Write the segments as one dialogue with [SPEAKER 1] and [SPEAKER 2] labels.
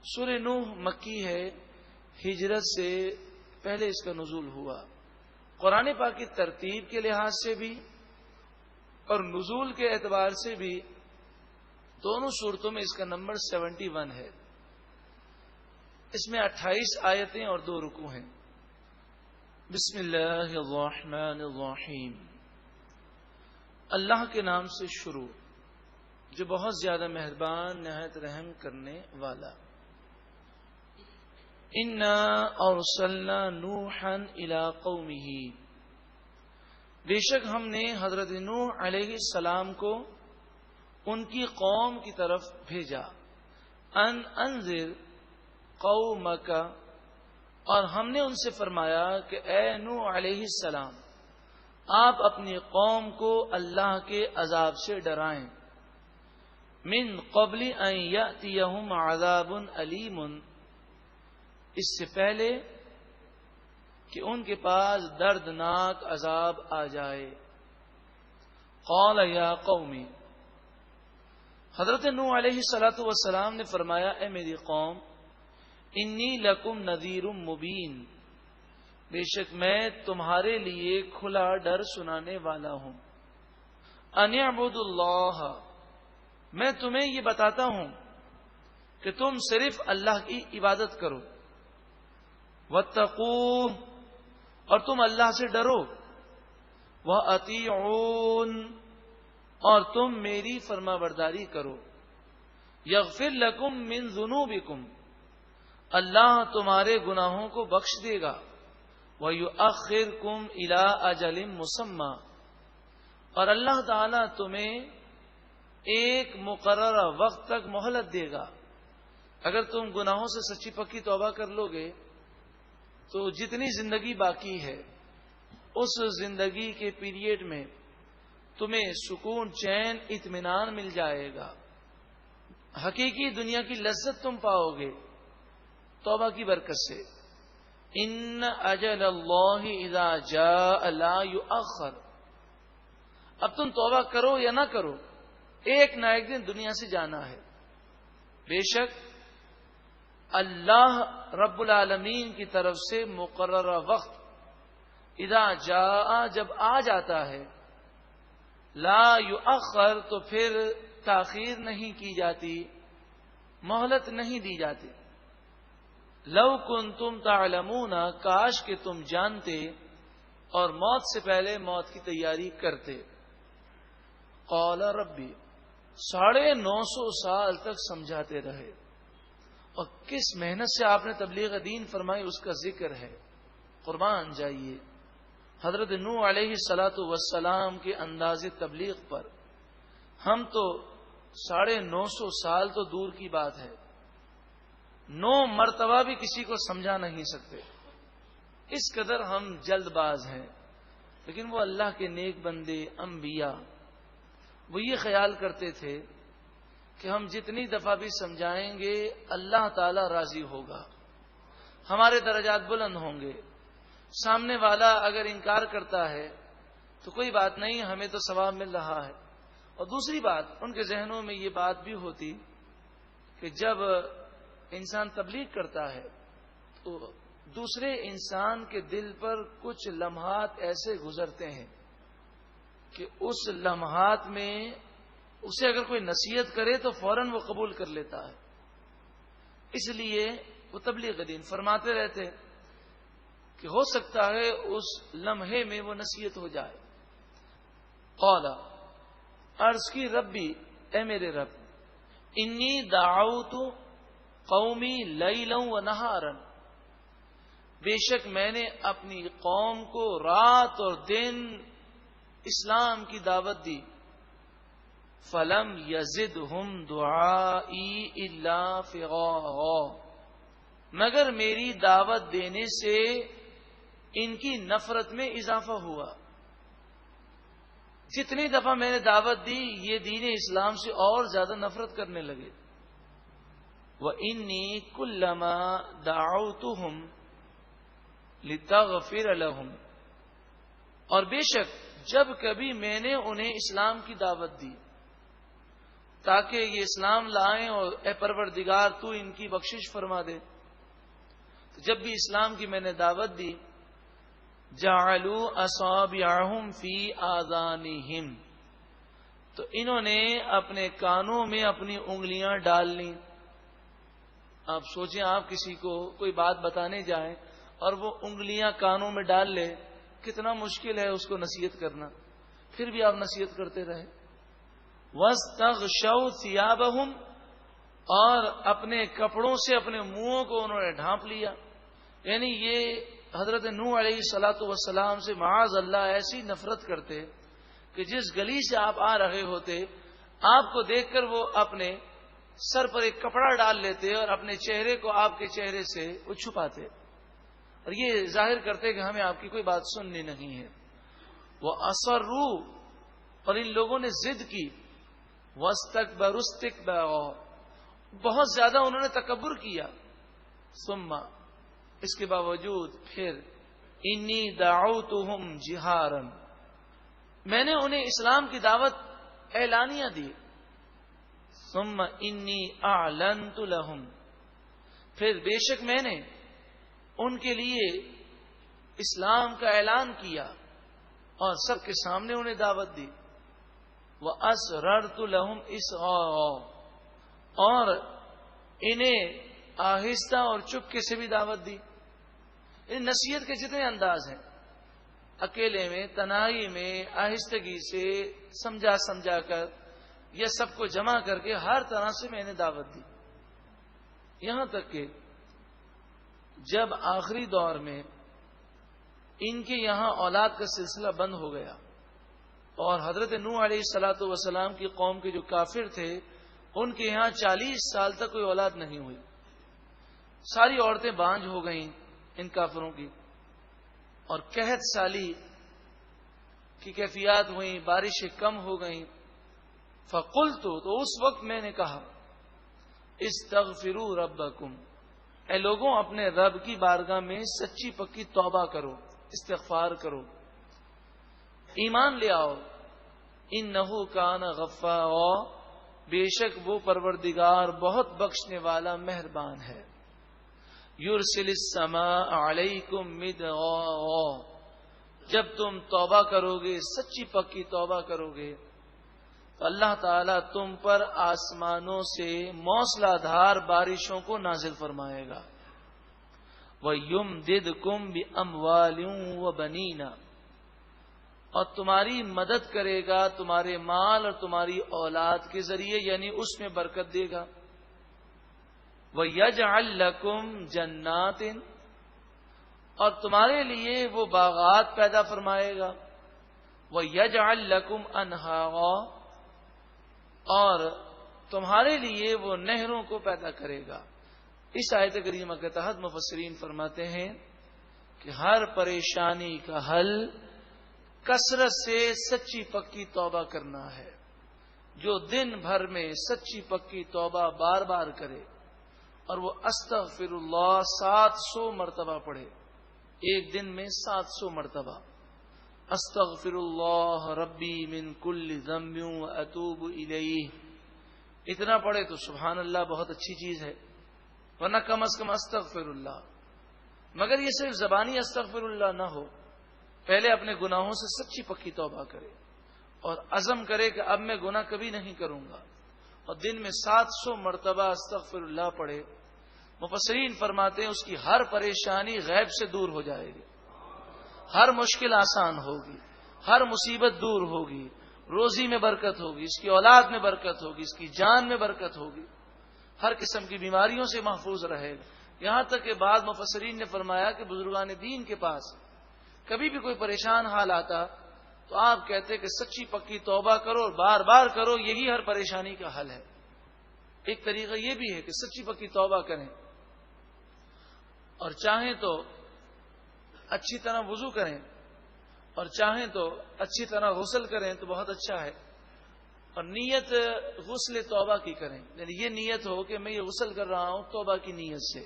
[SPEAKER 1] سورہ نوح مکی ہے، ہجرت سے پہلے اس کا نزول ہوا۔ قرآن پاک کی ترتیب کے لحاظ سے بھی اور نزول کے اعتبار سے بھی دونوں صورتوں میں اس کا نمبر 71 ہے۔ اس میں 28 آیتیں اور 2 رکوع ہیں۔ بسم اللہ الرحمن الرحیم، اللہ کے نام سے شروع جو بہت زیادہ مہربان نہایت رحم کرنے والا۔ انا ارسلنا نوحا الی قومہ، بے شک ہم نے حضرت نوح علیہ السلام کو ان کی قوم کی طرف بھیجا۔ ان انذر قومک، اور ہم نے ان سے فرمایا کہ اے نوح علیہ السلام آپ اپنی قوم کو اللہ کے عذاب سے ڈرائیں۔ من قبل ان یأتیہم عذاب علیم، اس سے پہلے کہ ان کے پاس دردناک عذاب آ جائے۔ قال یا قومی، حضرت نوح علیہ السلام نے فرمایا اے میری قوم، انی لکم نذیر مبین، بے شک میں تمہارے لیے کھلا ڈر سنانے والا ہوں۔ ان اعبدوا اللہ، میں تمہیں یہ بتاتا ہوں کہ تم صرف اللہ کی عبادت کرو۔ واتقوہ، اور تم اللہ سے ڈرو۔ وَأَطِیعُونِ، اور تم میری فرما برداری کرو۔ یغفر لکم من ذنوبکم، اللہ تمہارے گناہوں کو بخش دے گا۔ وَيُؤَخِّرْكُمْ إِلَىٰ أَجَلٍ مُّسَمًّى، اور اللہ تعالیٰ تمہیں ایک مقررہ وقت تک مہلت دے گا۔ اگر تم گناہوں سے سچی پکی توبہ کر لو گے تو جتنی زندگی باقی ہے اس زندگی کے پیریڈ میں تمہیں سکون، چین، اطمینان مل جائے گا، حقیقی دنیا کی لذت تم پاؤ گے توبہ کی برکت سے۔ ان اجل اللہ اذا جاء لا یؤخر، اب تم توبہ کرو یا نہ کرو ایک نہ ایک دن دنیا سے جانا ہے۔ بے شک اللہ رب العالمین کی طرف سے مقررہ وقت اذا جاء، جب آ جاتا ہے، لا یؤخر، تو پھر تاخیر نہیں کی جاتی، مہلت نہیں دی جاتی۔ لو کنتم تعلمون، کاش کہ تم جانتے اور موت سے پہلے موت کی تیاری کرتے۔ قال ربی، 950 سال تک سمجھاتے رہے، اور کس محنت سے آپ نے تبلیغ دین فرمائی اس کا ذکر ہے۔ قربان جائیے حضرت نوح علیہ السلام کے انداز تبلیغ پر۔ ہم تو 950 سال تو دور کی بات ہے، 9 مرتبہ بھی کسی کو سمجھا نہیں سکتے، اس قدر ہم جلد باز ہیں۔ لیکن وہ اللہ کے نیک بندے انبیاء وہ یہ خیال کرتے تھے کہ ہم جتنی دفعہ بھی سمجھائیں گے اللہ تعالی راضی ہوگا، ہمارے درجات بلند ہوں گے۔ سامنے والا اگر انکار کرتا ہے تو کوئی بات نہیں، ہمیں تو ثواب مل رہا ہے۔ اور دوسری بات، ان کے ذہنوں میں یہ بات بھی ہوتی کہ جب انسان تبلیغ کرتا ہے تو دوسرے انسان کے دل پر کچھ لمحات ایسے گزرتے ہیں کہ اس لمحات میں اسے اگر کوئی نصیحت کرے تو فوراً وہ قبول کر لیتا ہے۔ اس لیے وہ تبلیغ دین فرماتے رہتے کہ ہو سکتا ہے اس لمحے میں وہ نصیحت ہو جائے۔ قال، عرض کی ربی، اے میرے رب، انی دعوت قومی لیلا و نہارا، بے شک میں نے اپنی قوم کو رات اور دن اسلام کی دعوت دی۔ فلم یزدہم دعائی الا فرارا، مگر میری دعوت دینے سے ان کی نفرت میں اضافہ ہوا۔ جتنی دفعہ میں نے دعوت دی یہ دین اسلام سے اور زیادہ نفرت کرنے لگے۔ وَإِنِّي كُلَّمَا دَعَوْتُهُمْ لِتَغْفِرَ لَهُمْ، اور بے شک جب کبھی میں نے انہیں اسلام کی دعوت دی تاکہ یہ اسلام لائیں اور اے پروردگار تو ان کی بخشش فرما دے۔ تو جب بھی اسلام کی میں نے دعوت دی، جعلوا اصابعهم فی آذانہم، تو انہوں نے اپنے کانوں میں اپنی انگلیاں ڈال لیں۔ آپ سوچیں، آپ کسی کو کوئی بات بتانے جائیں اور وہ انگلیاں کانوں میں ڈال لے، کتنا مشکل ہے اس کو نصیحت کرنا، پھر بھی آپ نصیحت کرتے رہے۔ وَاسْتَغْشَوْا ثِيَابَهُمْ، اور اپنے کپڑوں سے اپنے منہوں کو انہوں نے ڈھانپ لیا۔ یعنی یہ حضرت نوح علیہ الصلوۃ والسلام سے معاذ اللہ ایسی نفرت کرتے کہ جس گلی سے آپ آ رہے ہوتے، آپ کو دیکھ کر وہ اپنے سر پر ایک کپڑا ڈال لیتے اور اپنے چہرے کو آپ کے چہرے سے وہ چھپاتے، اور یہ ظاہر کرتے کہ ہمیں آپ کی کوئی بات سننی نہیں ہے۔ وہ اصروا، اور ان لوگوں نے ضد کی، واستکبروا استکبارا، بہت زیادہ انہوں نے تکبر کیا۔ ثم، اس کے باوجود پھر، انی دعوتہم جہارا، میں نے انہیں اسلام کی دعوت اعلانیہ دی۔ ثم انی اعلنت لہم، پھر بے شک میں نے ان کے لیے اسلام کا اعلان کیا اور سب کے سامنے انہیں دعوت دی۔ وَأَسْرَرْتُ لَهُمْ إِسْرَارًا، اور انہیں آہستہ اور چپکے سے بھی دعوت دی۔ ان نصیحت کے جتنے انداز ہیں، اکیلے میں، تنہائی میں، آہستگی سے، سمجھا کر، یہ سب کو جمع کر کے ہر طرح سے میں نے دعوت دی۔ یہاں تک کہ جب آخری دور میں ان کے یہاں اولاد کا سلسلہ بند ہو گیا اور حضرت نوح علیہ الصلوۃ والسلام کی قوم کے جو کافر تھے ان کے یہاں 40 سال تک کوئی اولاد نہیں ہوئی، ساری عورتیں بانجھ ہو گئیں ان کافروں کی، اور قحط سالی کی کیفیات ہوئیں، بارشیں کم ہو گئیں۔ فقلت، تو اس وقت میں نے کہا، استغفروا ربکم، اے لوگوں اپنے رب کی بارگاہ میں سچی پکی توبہ کرو، استغفار کرو، ایمان لے آؤ۔ انہ کان غفارا، بے شک وہ پروردگار بہت بخشنے والا مہربان ہے۔ یرسل السماء علیکم مدرارا، جب تم توبہ کرو گے، سچی پکی توبہ کرو گے، تو اللہ تعالیٰ تم پر آسمانوں سے موسلا دھار بارشوں کو نازل فرمائے گا۔ وَيُمْدِدْكُمْ بِأَمْوَالٍ وَبَنِينَ، اور تمہاری مدد کرے گا تمہارے مال اور تمہاری اولاد کے ذریعے، یعنی اس میں برکت دے گا۔ وَيَجْعَلْ لَكُمْ جَنَّاتٍ، اور تمہارے لیے وہ باغات پیدا فرمائے گا۔ وَيَجْعَلْ لَكُمْ أَنْهَارًا، اور تمہارے لیے وہ نہروں کو پیدا کرے گا۔ اس آیت کریمہ کے تحت مفسرین فرماتے ہیں کہ ہر پریشانی کا حل کثرت سے سچی پکی توبہ کرنا ہے۔ جو دن بھر میں سچی پکی توبہ بار بار کرے اور وہ استغفر اللہ 700 مرتبہ پڑھے، ایک دن میں 700 مرتبہ، استغفر اللہ ربی من کل ذنب واتوب الیہ، اتنا پڑھے تو سبحان اللہ بہت اچھی چیز ہے، ورنہ کم از کم استغفر اللہ۔ مگر یہ صرف زبانی استغفر اللہ نہ ہو، پہلے اپنے گناہوں سے سچی پکی توبہ کرے اور عزم کرے کہ اب میں گناہ کبھی نہیں کروں گا، اور دن میں 700 مرتبہ استغفر اللہ پڑھے۔ مفسرین فرماتے ہیں اس کی ہر پریشانی غیب سے دور ہو جائے گی، ہر مشکل آسان ہوگی، ہر مصیبت دور ہوگی، روزی میں برکت ہوگی، اس کی اولاد میں برکت ہوگی، اس کی جان میں برکت ہوگی، ہر قسم کی بیماریوں سے محفوظ رہے گا۔ یہاں تک کہ بعض مفسرین نے فرمایا کہ بزرگان دین کے پاس کبھی بھی کوئی پریشان حال آتا تو آپ کہتے کہ سچی پکی توبہ کرو اور بار بار کرو، یہی ہر پریشانی کا حل ہے۔ ایک طریقہ یہ بھی ہے کہ سچی پکی توبہ کریں، اور چاہیں تو اچھی طرح وضو کریں، اور چاہیں تو اچھی طرح غسل کریں تو بہت اچھا ہے، اور نیت غسل توبہ کی کریں، یعنی یہ نیت ہو کہ میں یہ غسل کر رہا ہوں توبہ کی نیت سے،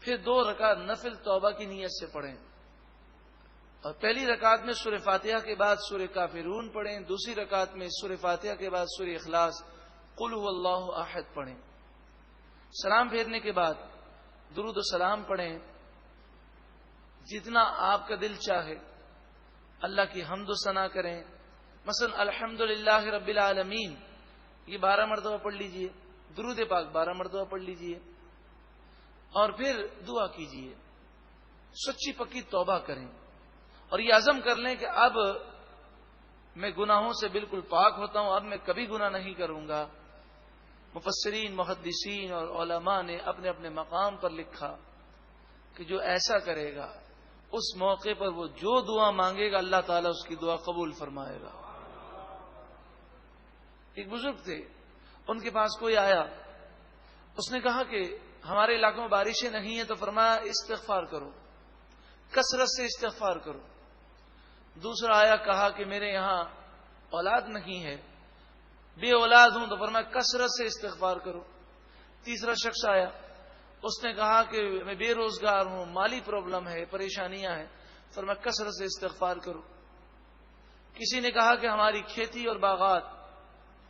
[SPEAKER 1] پھر 2 رکعت نفل توبہ کی نیت سے پڑھیں، اور پہلی رکعت میں سورہ فاتحہ کے بعد سورہ کافرون پڑھیں، دوسری رکعت میں سورہ فاتحہ کے بعد سورہ اخلاص قل هو اللہ احد پڑھیں، سلام پھیرنے کے بعد درود و سلام پڑھیں، جتنا آپ کا دل چاہے اللہ کی حمد و ثنا کریں، مثلا الحمدللہ رب العالمین یہ 12 مرتبہ پڑھ لیجئے، درود پاک 12 مرتبہ پڑھ لیجئے، اور پھر دعا کیجئے، سچی پکی توبہ کریں، اور یہ عزم کر لیں کہ اب میں گناہوں سے بالکل پاک ہوتا ہوں، اب میں کبھی گناہ نہیں کروں گا۔ مفسرین، محدثین اور علماء نے اپنے اپنے مقام پر لکھا کہ جو ایسا کرے گا اس موقع پر وہ جو دعا مانگے گا اللہ تعالیٰ اس کی دعا قبول فرمائے گا۔ ایک بزرگ تھے، ان کے پاس کوئی آیا، اس نے کہا کہ ہمارے علاقوں میں بارشیں نہیں ہیں، تو فرمایا استغفار کرو، کثرت سے استغفار کرو۔ دوسرا آیا، کہا کہ میرے یہاں اولاد نہیں ہے، بے اولاد ہوں، تو فرمایا کثرت سے استغفار کرو۔ تیسرا شخص آیا، اس نے کہا کہ میں بے روزگار ہوں، مالی پرابلم ہے، پریشانیاں ہیں، فرمایا کثرت سے استغفار کرو۔ کسی نے کہا کہ ہماری کھیتی اور باغات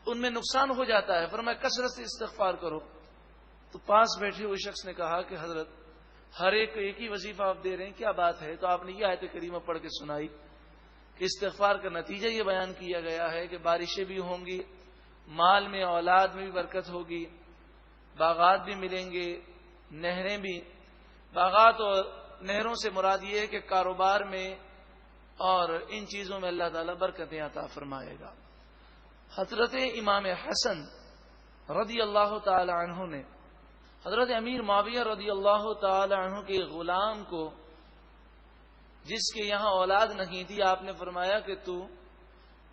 [SPEAKER 1] ان میں نقصان ہو جاتا ہے، فرمایا کثرت سے استغفار کرو۔ تو پاس بیٹھے ہوئے شخص نے کہا کہ حضرت ہر ایک کو ایک ہی وظیفہ آپ دے رہے ہیں، کیا بات ہے؟ تو آپ نے یہ آیت کریمہ پڑھ کے سنائی کہ استغفار کا نتیجہ یہ بیان کیا گیا ہے کہ بارشیں بھی ہوں گی، مال میں اولاد میں بھی برکت ہوگی، باغات بھی ملیں گے، نہریں بھی۔ باغات اور نہروں سے مراد یہ ہے کہ کاروبار میں اور ان چیزوں میں اللہ تعالیٰ برکتیں عطا فرمائے گا۔ حضرت امام حسن رضی اللہ تعالی عنہ نے حضرت امیر معاویہ رضی اللہ تعالی عنہ کے غلام کو، جس کے یہاں اولاد نہیں تھی، آپ نے فرمایا کہ تو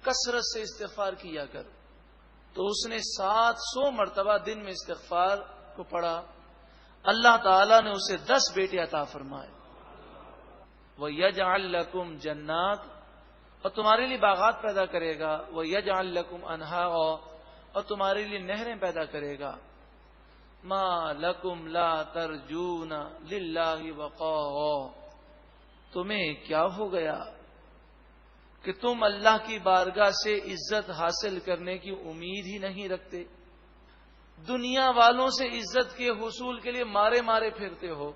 [SPEAKER 1] کثرت سے استغفار کیا کر، تو اس نے 700 مرتبہ دن میں استغفار کو پڑھا، اللہ تعالیٰ نے اسے 10 بیٹے عطا فرمائے۔ وَيَجْعَلْ لَكُمْ جَنَّاتٍ، اور تمہارے لیے باغات پیدا کرے گا، وَيَجْعَلْ لَكُمْ أَنْهَارًا، اور تمہارے لیے نہریں پیدا کرے گا۔ مَا لَكُمْ لَا تَرْجُونَ لِلَّهِ وَقَارًا، تمہیں کیا ہو گیا کہ تم اللہ کی بارگاہ سے عزت حاصل کرنے کی امید ہی نہیں رکھتے؟ دنیا والوں سے عزت کے حصول کے لیے مارے مارے پھرتے ہو،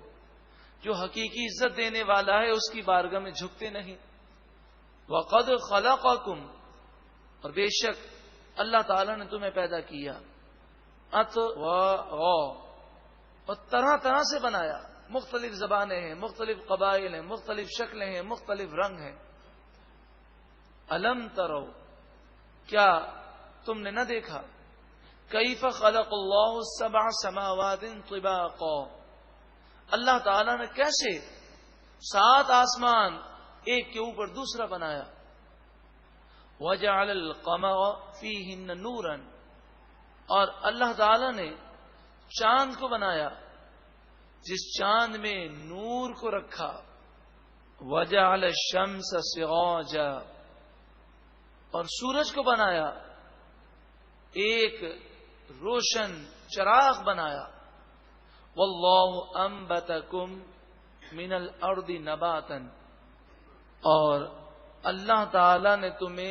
[SPEAKER 1] جو حقیقی عزت دینے والا ہے اس کی بارگاہ میں جھکتے نہیں۔ وَقَدْ خَلَقَكُمْ، اور بے شک اللہ تعالیٰ نے تمہیں پیدا کیا، أَطْوَارًا، اور طرح طرح سے بنایا، مختلف زبانیں ہیں، مختلف قبائل ہیں، مختلف شکلیں ہیں، مختلف رنگ ہیں۔ أَلَمْ تَرَوْا، کیا تم نے نہ دیکھا، کیف خلق اللہ السبع سماوات طباقا، اللہ تعالیٰ نے کیسے 7 آسمان ایک کے اوپر دوسرا بنایا۔ وجعل القمر فیہن نورا، اور اللہ تعالیٰ نے چاند کو بنایا جس چاند میں نور کو رکھا۔ وجعل الشمس سراجا، اور سورج کو بنایا ایک روشن چراغ بنایا۔ واللہ انبتکم من الارض نباتا، اور اللہ تعالی نے تمہیں